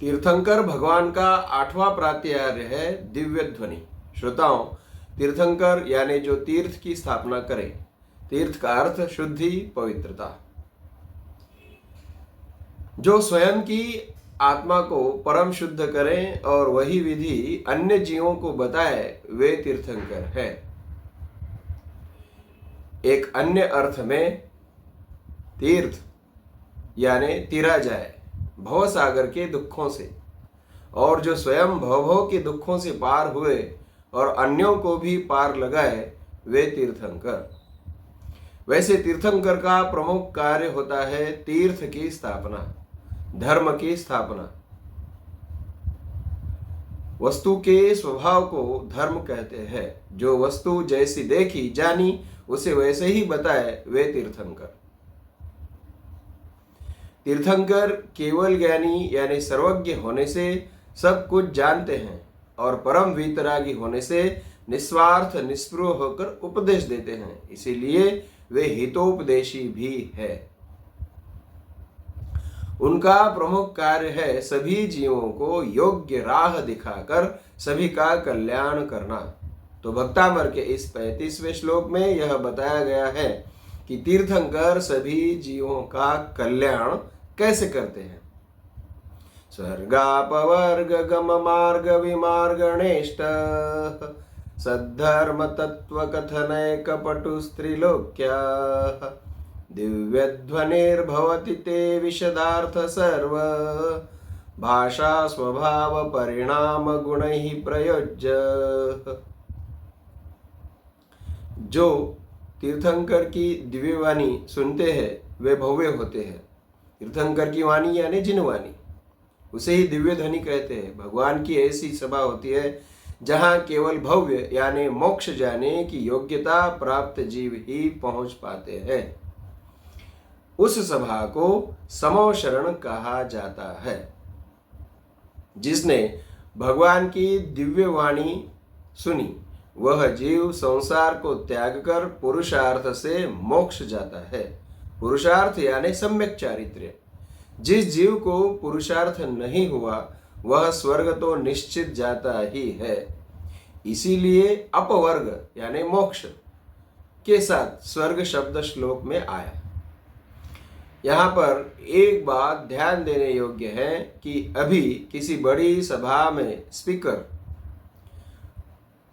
तीर्थंकर भगवान का 8वां प्रात्यार्य है दिव्य ध्वनि। श्रोताओं, तीर्थंकर यानी जो तीर्थ की स्थापना करे। तीर्थ का अर्थ शुद्धि, पवित्रता। जो स्वयं की आत्मा को परम शुद्ध करें और वही विधि अन्य जीवों को बताए, वे तीर्थंकर है। एक अन्य अर्थ में तीर्थ यानी तीरा जाए भव सागर के दुखों से, और जो स्वयं भव के दुखों से पार हुए और अन्यों को भी पार लगाए, वे तीर्थंकर। वैसे तीर्थंकर का प्रमुख कार्य होता है तीर्थ की स्थापना, धर्म की स्थापना। वस्तु के स्वभाव को धर्म कहते हैं। जो वस्तु जैसी देखी जानी उसे वैसे ही बताए, वे तीर्थंकर। तीर्थंकर केवल ज्ञानी यानी सर्वज्ञ होने से सब कुछ जानते हैं और परम वीतरागी होने से निस्वार्थ निस्पृह होकर उपदेश देते हैं। इसीलिए वे हितोपदेशी भी है। उनका प्रमुख कार्य है सभी जीवों को योग्य राह दिखाकर सभी का कल्याण करना। तो भक्तामर के इस 35वें श्लोक में यह बताया गया है कि तीर्थंकर सभी जीवों का कल्याण कैसे करते हैं। स्वर्गापवर्ग गम मार्ग विमार्गणेष्ट सद्धर्म तत्व कथनय कपटु स्त्रीलोक्या दिव्यध्वनिर्भवति ते विशदार्थ सर्व भाषा स्वभाव परिणाम गुणैः प्रयोज्य। जो तीर्थंकर की दिव्य वाणी सुनते हैं वे भव्य होते हैं। तीर्थंकर की वाणी यानी जिनवाणी, उसे ही दिव्य ध्वनि कहते हैं। भगवान की ऐसी सभा होती है जहां केवल भव्य यानी मोक्ष जाने की योग्यता प्राप्त जीव ही पहुंच पाते हैं। उस सभा को समोशरण कहा जाता है। जिसने भगवान की दिव्य वाणी सुनी वह जीव संसार को त्याग कर पुरुषार्थ से मोक्ष जाता है। पुरुषार्थ यानी सम्यक चारित्र्य। जिस जीव को पुरुषार्थ नहीं हुआ वह स्वर्ग तो निश्चित जाता ही है। इसीलिए अपवर्ग यानी मोक्ष के साथ स्वर्ग शब्द श्लोक में आया। यहाँ पर एक बात ध्यान देने योग्य है कि अभी किसी बड़ी सभा में स्पीकर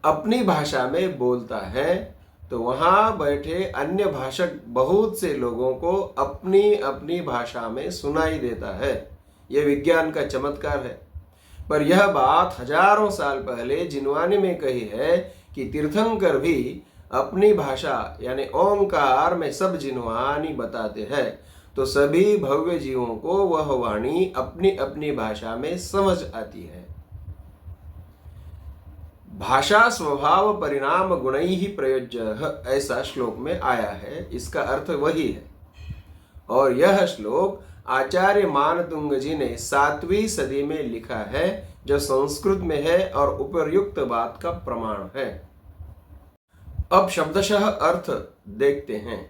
अपनी भाषा में बोलता है तो वहां बैठे अन्य भाषक बहुत से लोगों को अपनी अपनी भाषा में सुनाई देता है। यह विज्ञान का चमत्कार है। पर यह बात हजारों साल पहले जिनवानी में कही है कि तीर्थंकर भी अपनी भाषा यानी ओंकार में सब जिनवानी बताते हैं, तो सभी भव्य जीवों को वह वाणी अपनी अपनी भाषा में समझ आती है। भाषा स्वभाव परिणाम गुणैः प्रयोज्य, ऐसा श्लोक में आया है। इसका अर्थ वही है। और यह श्लोक आचार्य मानतुंग जी ने 7वीं सदी में लिखा है, जो संस्कृत में है और उपर्युक्त बात का प्रमाण है। अब शब्दशः अर्थ देखते हैं।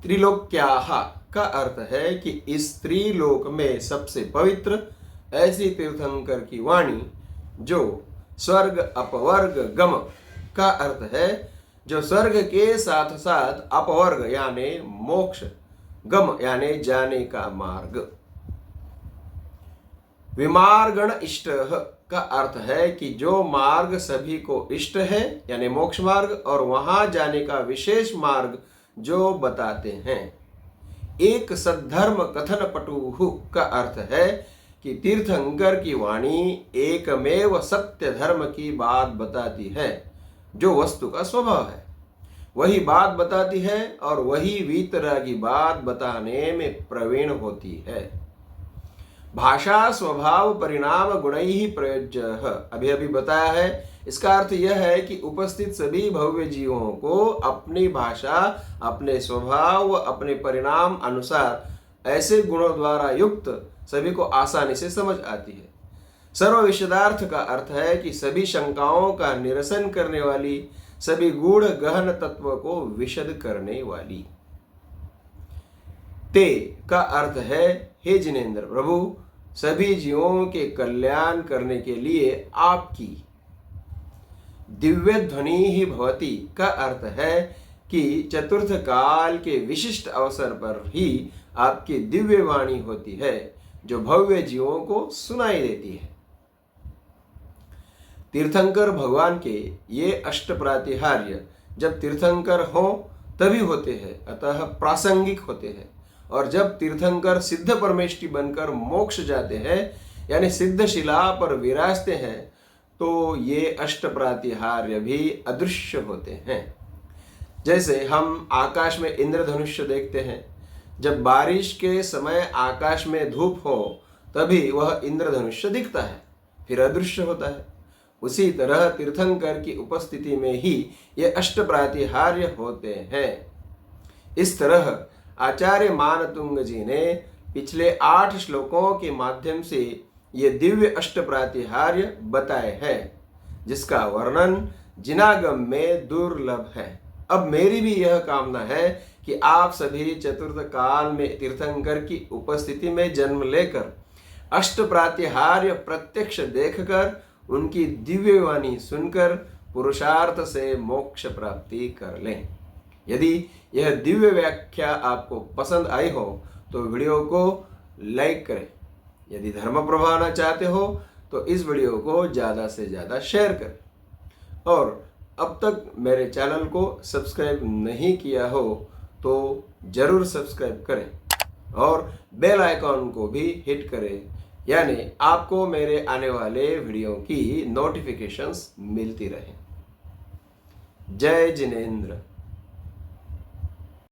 त्रिलोक्याः का अर्थ है कि इस त्रिलोक में सबसे पवित्र ऐसी तीर्थंकर की वाणी जो स्वर्ग अपवर्ग गम का अर्थ है, जो स्वर्ग के साथ साथ अपवर्ग यानी मोक्ष, गम यानी जाने का मार्ग। विमार्गण इष्ट का अर्थ है कि जो मार्ग सभी को इष्ट है यानी मोक्ष मार्ग, और वहां जाने का विशेष मार्ग जो बताते हैं। एक सद्धर्म कथन पटुहु का अर्थ है कि तीर्थंकर की वाणी एकमेव सत्य धर्म की बात बताती है, जो वस्तु का स्वभाव है वही बात बताती है और वही वीतरागी बात बताने में प्रवीण होती है। भाषा स्वभाव परिणाम गुणैः प्रयोज्य, अभी अभी बताया है। इसका अर्थ यह है कि उपस्थित सभी भव्य जीवों को अपनी भाषा, अपने स्वभाव व अपने परिणाम अनुसार ऐसे गुणों द्वारा युक्त सभी को आसानी से समझ आती है। सर्व विशदार्थ का अर्थ है कि सभी शंकाओं का निरसन करने वाली, सभी गूढ़ गहन तत्व को विशद करने वाली। ते का अर्थ है हे जिनेन्द्र प्रभु, सभी जीवों के कल्याण करने के लिए आपकी दिव्य ध्वनि ही भवती का अर्थ है कि चतुर्थ काल के विशिष्ट अवसर पर ही आपकी दिव्य वाणी होती है, जो भव्य जीवों को सुनाई देती है। तीर्थंकर भगवान के ये अष्ट प्रातिहार्य जब तीर्थंकर हो तभी होते हैं, अतः प्रासंगिक होते हैं। और जब तीर्थंकर सिद्ध परमेष्टि बनकर मोक्ष जाते हैं, यानी सिद्ध शिला पर विराजते हैं, तो ये अष्ट प्रातिहार्य भी अदृश्य होते हैं। जैसे हम आकाश में इंद्रधनुष्य देखते हैं, जब बारिश के समय आकाश में धूप हो तभी वह इंद्रधनुष्य दिखता है, फिर अदृश्य होता है। उसी तरह तीर्थंकर की उपस्थिति में ही ये अष्ट प्रातिहार्य होते हैं। इस तरह आचार्य मानतुंग जी ने पिछले 8 श्लोकों के माध्यम से ये दिव्य अष्ट प्रातिहार्य बताए हैं, जिसका वर्णन जिनागम में दुर्लभ है। अब मेरी भी यह कामना है कि आप सभी चतुर्थ काल में तीर्थंकर की उपस्थिति में जन्म लेकर अष्ट प्रातिहार्य प्रत्यक्ष देखकर उनकी दिव्य वाणी सुनकर पुरुषार्थ से मोक्ष प्राप्ति कर लें। यदि यह दिव्य व्याख्या आपको पसंद आई हो तो वीडियो को लाइक करें। यदि धर्म प्रभावना चाहते हो तो इस वीडियो को ज़्यादा से ज़्यादा शेयर करें। और अब तक मेरे चैनल को सब्सक्राइब नहीं किया हो तो ज़रूर सब्सक्राइब करें और बेल आइकॉन को भी हिट करें, यानी आपको मेरे आने वाले वीडियो की नोटिफिकेशंस मिलती रहें। जय जिनेंद्र।